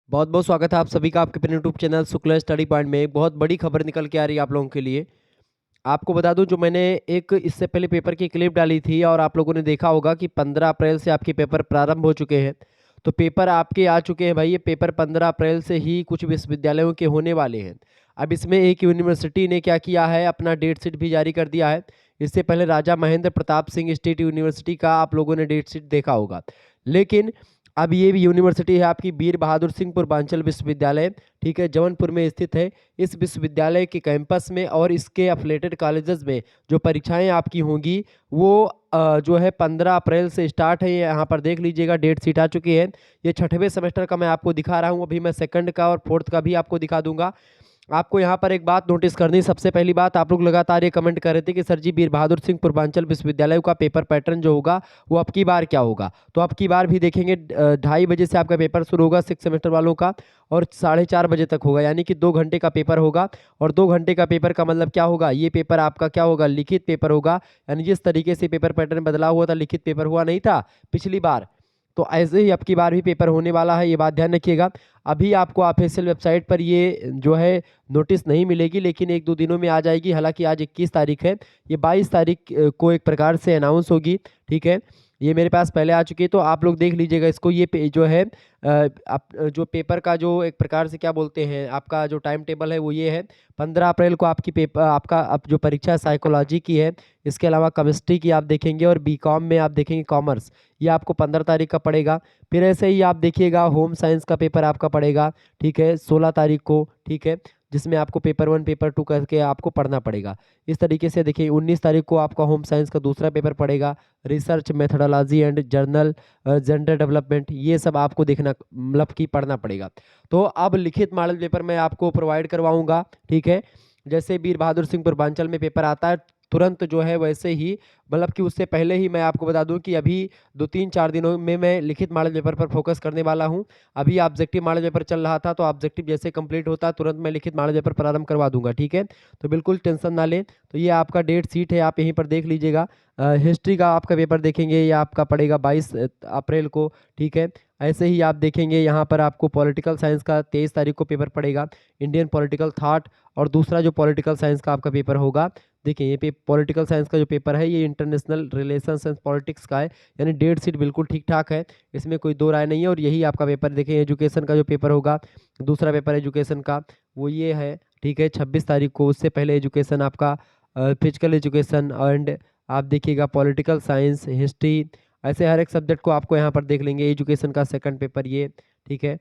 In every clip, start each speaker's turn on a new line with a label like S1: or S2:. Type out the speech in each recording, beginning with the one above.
S1: बहुत बहुत स्वागत है आप सभी का आपके अपने YouTube channel Shukla study point में। एक बहुत बड़ी खबर निकल के आ रही है आप लोगों के लिए। आपको बता दूं, जो मैंने एक इससे पहले पेपर की क्लिप डाली थी और आप लोगों ने देखा होगा कि 15 अप्रैल से आपके पेपर प्रारंभ हो चुके हैं। तो पेपर आपके आ चुके हैं भाई। ये पेपर 15 अप्रैल से ही कुछ विश्वविद्यालयों के होने वाले हैं। अब इसमें एक यूनिवर्सिटी ने क्या किया है, अपना डेट शीट भी जारी कर दिया है। इससे पहले राजा महेंद्र प्रताप सिंह स्टेट यूनिवर्सिटी का आप लोगों ने डेट शीट देखा होगा। लेकिन अब ये भी यूनिवर्सिटी है आपकी वीर बहादुर सिंह पूर्वांचल विश्वविद्यालय, ठीक है, जौनपुर में स्थित है। इस विश्वविद्यालय के कैंपस में और इसके एफिलेटेड कॉलेजेस में जो परीक्षाएं आपकी होंगी वो जो है 15 अप्रैल से स्टार्ट है। यहाँ पर देख लीजिएगा, डेट शीट आ चुकी है। ये छठवें सेमेस्टर का मैं आपको दिखा रहा हूँ। अभी मैं सेकंड का और फोर्थ का भी आपको दिखा दूंगा। आपको यहाँ पर एक बात नोटिस करनी। सबसे पहली बात, आप लोग लगातार ये कमेंट कर रहे थे कि सर जी वीर बहादुर सिंह पूर्वांचल विश्वविद्यालय का पेपर पैटर्न जो होगा वो अब की बार क्या होगा। तो अब की बार भी देखेंगे 2:30 बजे से आपका पेपर शुरू होगा सिक्स सेमेस्टर वालों का, और 4:30 बजे तक होगा, यानी कि 2 घंटे का पेपर होगा। और 2 घंटे का पेपर का मतलब क्या होगा, ये पेपर आपका क्या होगा, लिखित पेपर होगा। यानी जिस तरीके से पेपर पैटर्न बदला हुआ था, लिखित पेपर हुआ नहीं था पिछली बार, तो ऐसे ही अब की बार भी पेपर होने वाला है। ये बात ध्यान रखिएगा। अभी आपको ऑफिशियल वेबसाइट पर ये जो है नोटिस नहीं मिलेगी, लेकिन 1-2 दिनों में आ जाएगी। हालांकि आज 21 तारीख है, ये 22 तारीख को एक प्रकार से अनाउंस होगी, ठीक है। ये मेरे पास पहले आ चुकी है, तो आप लोग देख लीजिएगा इसको। ये जो है आप जो पेपर का जो एक प्रकार से क्या बोलते हैं, आपका जो टाइम टेबल है वो ये है। 15 अप्रैल को आपकी पेपर आपका अब जो परीक्षा साइकोलॉजी की है, इसके अलावा केमिस्ट्री की आप देखेंगे, और बीकॉम में आप देखेंगे कॉमर्स, ये आपको 15 तारीख का पड़ेगा। फिर ऐसे ही आप देखिएगा होम साइंस का पेपर आपका पड़ेगा, ठीक है, 16 तारीख को, ठीक है, जिसमें आपको पेपर 1 पेपर 2 करके आपको पढ़ना पड़ेगा। इस तरीके से देखिए 19 तारीख को आपका होम साइंस का दूसरा पेपर पड़ेगा, research methodology and journal gender development, ये सब आपको देखना मतलब कि पढ़ना पड़ेगा। तो अब लिखित मॉडल पेपर मैं आपको प्रोवाइड करवाऊंगा, ठीक है। जैसे वीर बहादुर सिंह पूर्वांचल में पेपर आता है तुरंत जो है, वैसे ही मतलब कि उससे पहले ही मैं आपको बता दूं कि अभी 2-3-4 दिनों में मैं लिखित मॉडल पेपर पर फोकस करने वाला हूं। अभी ऑब्जेक्टिव मॉडल पेपर चल रहा था, तो ऑब्जेक्टिव जैसे कंप्लीट होता तुरंत मैं लिखित मॉडल पेपर प्रारंभ करवा दूंगा, ठीक है। तो बिल्कुल टेंशन ना लें। तो ये आपका डेट शीट है, आप यहीं पर देख लीजिएगा। हिस्ट्री का आपका पेपर देखेंगे, ये आपका पड़ेगा 22 अप्रैल को, ठीक है। ऐसे ही आप देखेंगे यहाँ पर आपको पॉलिटिकल साइंस का 23 तारीख को पेपर पड़ेगा, इंडियन पॉलिटिकल थॉट। और दूसरा जो पॉलिटिकल साइंस का आपका पेपर होगा, देखिए ये पॉलिटिकल साइंस का जो पेपर है ये इंटरनेशनल रिलेशंस एंड पॉलिटिक्स का है। यानी डेट शीट बिल्कुल ठीक ठाक है, इसमें कोई दो राय नहीं है। और यही आपका पेपर देखिए एजुकेशन का जो पेपर होगा, दूसरा पेपर एजुकेशन का वो ये है, ठीक है, 26 तारीख को। उससे पहले एजुकेशन आपका फिजिकल एजुकेशन एंड आप देखिएगा पॉलिटिकल साइंस, हिस्ट्री, ऐसे हर एक सब्जेक्ट को आपको यहाँ पर देख लेंगे। एजुकेशन का सेकंड पेपर ये, ठीक है।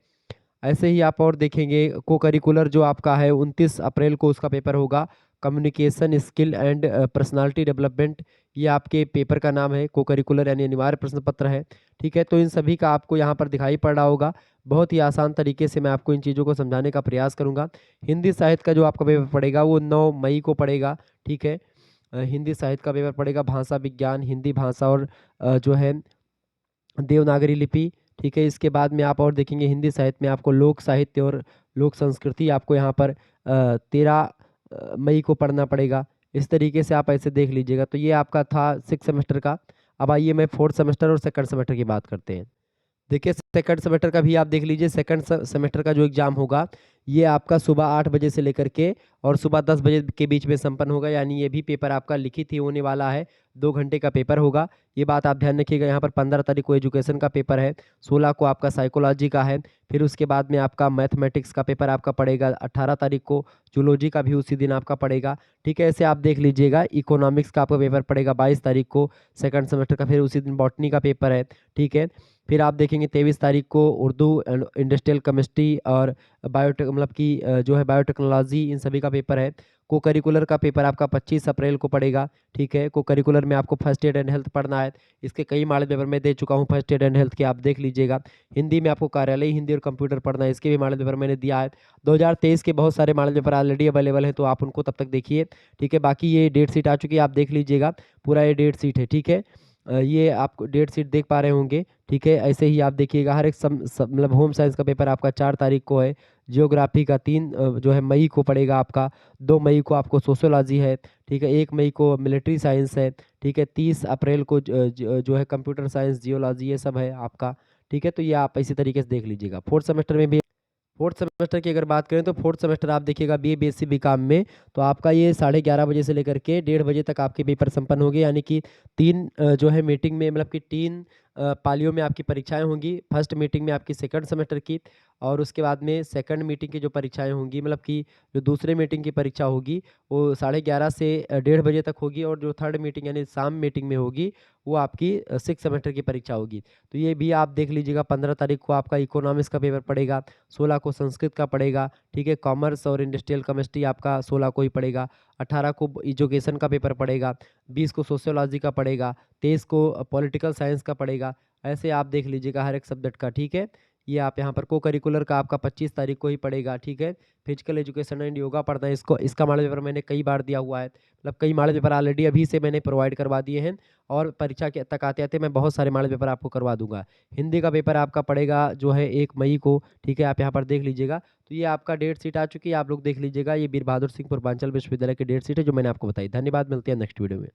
S1: ऐसे ही आप और देखेंगे को करिकुलर जो आपका है 29 अप्रैल को उसका पेपर होगा, communication skill and personality development, ये आपके पेपर का नाम है। को करिकुलर यानी अनिवार्य प्रश्न पत्र है, ठीक है। तो इन सभी का आपको यहाँ पर दिखाई पड़ रहा होगा। बहुत ही आसान तरीके से मैं आपको इन चीज़ों को समझाने का प्रयास करूँगा। हिंदी साहित्य का जो आपका पेपर पड़ेगा वो 9 मई को पड़ेगा, ठीक है। हिंदी साहित्य का पेपर पड़ेगा, भाषा विज्ञान, हिंदी भाषा और जो है देवनागरी लिपि, ठीक है। इसके बाद में आप और देखेंगे हिंदी साहित्य में आपको लोक साहित्य और लोक संस्कृति आपको यहाँ पर 13 मई को पढ़ना पड़ेगा। इस तरीके से आप ऐसे देख लीजिएगा। तो ये आपका था सिक्स सेमेस्टर का। अब आइए मैं फोर्थ सेमेस्टर और सेकंड सेमेस्टर की बात करते हैं। देखिए सेकंड सेमेस्टर का भी आप देख लीजिए। सेकंड सेमेस्टर का जो एग्जाम होगा ये आपका सुबह 8 बजे से लेकर के और सुबह 10 बजे के बीच में संपन्न होगा। यानी ये भी पेपर आपका लिखित ही होने वाला है, 2 घंटे का पेपर होगा। ये बात आप ध्यान रखिएगा। यहाँ पर 15 तारीख को एजुकेशन का पेपर है, 16 को आपका साइकोलॉजी का है। फिर उसके बाद में आपका मैथमेटिक्स का पेपर आपका पड़ेगा 18 तारीख को, जूलॉजी का भी उसी दिन आपका पड़ेगा, ठीक है। ऐसे आप देख लीजिएगा। इकोनॉमिक्स का आपका पेपर पड़ेगा 22 तारीख को सेकंड सेमेस्टर का, फिर उसी दिन बॉटनी का पेपर है, ठीक है। फिर आप देखेंगे 23 तारीख को उर्दू, इंडस्ट्रियल केमिस्ट्री और बायोटेक मतलब कि जो है बायोटेक्नोलॉजी, इन सभी का पेपर है। को करिकुलर का पेपर आपका 25 अप्रैल को पड़ेगा, ठीक है। को करिकुलर में आपको फर्स्ट एड एंड हेल्थ पढ़ना है। इसके कई मॉडल पेपर मैं दे चुका हूँ फर्स्ट एड एंड हेल्थ के, आप देख लीजिएगा। हिंदी में आपको कार्यालय हिंदी और कंप्यूटर पढ़ना है, इसके भी मॉडल पेपर मैंने दिया है। 2023 के बहुत सारे मॉडल पेपर ऑलरेडी अवेलेबल हैं, तो आप उनको तब तक देखिए, ठीक है। बाकी ये डेट शीट आ चुकी है, आप देख लीजिएगा। पूरा ये डेट शीट है, ठीक है। ये आप डेट शीट देख पा रहे होंगे, ठीक है। ऐसे ही आप देखिएगा हर एक मतलब होम साइंस का पेपर आपका 4 तारीख को है। जियोग्राफी का 3 जो है मई को पड़ेगा आपका। 2 मई को आपको सोशियोलॉजी है, ठीक है। 1 मई को मिलिट्री साइंस है, ठीक है। 30 अप्रैल को जो है कंप्यूटर साइंस, जियोलॉजी, ये सब है आपका, ठीक है। तो ये आप इसी तरीके से देख लीजिएगा। फोर्थ सेमेस्टर में भी फोर्थ सेमेस्टर की अगर बात करें तो फोर्थ सेमेस्टर आप देखिएगा बीए बीएससी बीकॉम में, तो आपका ये 11:30 बजे से लेकर के 1:30 बजे तक आपके पेपर संपन्न होंगे, यानी कि तीन जो है मीटिंग में, मतलब कि तीन पालियों में आपकी परीक्षाएं होंगी। फर्स्ट मीटिंग में आपकी सेकंड सेमेस्टर की, और उसके बाद में सेकंड मीटिंग की जो परीक्षाएं होंगी, मतलब कि जो दूसरे मीटिंग की परीक्षा होगी वो 11:30 से 1:30 बजे तक होगी, और जो थर्ड मीटिंग यानी शाम मीटिंग में होगी वो आपकी सिक्स सेमेस्टर की परीक्षा होगी। तो ये भी आप देख लीजिएगा, 15 तारीख को आपका इकोनॉमिक्स का पेपर पड़ेगा, 16 को संस्कृत का पड़ेगा, ठीक है। कॉमर्स और इंडस्ट्रियल केमिस्ट्री आपका 16 को ही पड़ेगा। 18 को एजुकेशन का पेपर पड़ेगा, 20 को सोशियोलॉजी का पड़ेगा, 23 को पॉलिटिकल साइंस का पड़ेगा। ऐसे आप देख लीजिएगा हर एक सब्जेक्ट का, ठीक है। ये आप यहाँ पर को करिकुलर का आपका 25 तारीख को ही पड़ेगा, ठीक है। फिजिकल एजुकेशन एंड योगा पढ़ना है, इसको इसका मॉडल पेपर मैंने कई बार दिया हुआ है, मतलब कई मॉडल पेपर ऑलरेडी अभी से मैंने प्रोवाइड करवा दिए हैं, और परीक्षा के तक आते आते मैं बहुत सारे मॉडल पेपर आपको करवा दूंगा। हिंदी का पेपर आपका पड़ेगा जो है 1 मई को, ठीक है। आप यहाँ पर देख लीजिएगा। तो ये आपका डेट शीट आ चुकी है, आप लोग देख लीजिएगा। ये वीर बहादुर सिंह पूर्वांचल विश्वविद्यालय की डेट शीट है जो मैंने आपको बताई। धन्यवाद, मिलते हैं नेक्स्ट वीडियो में।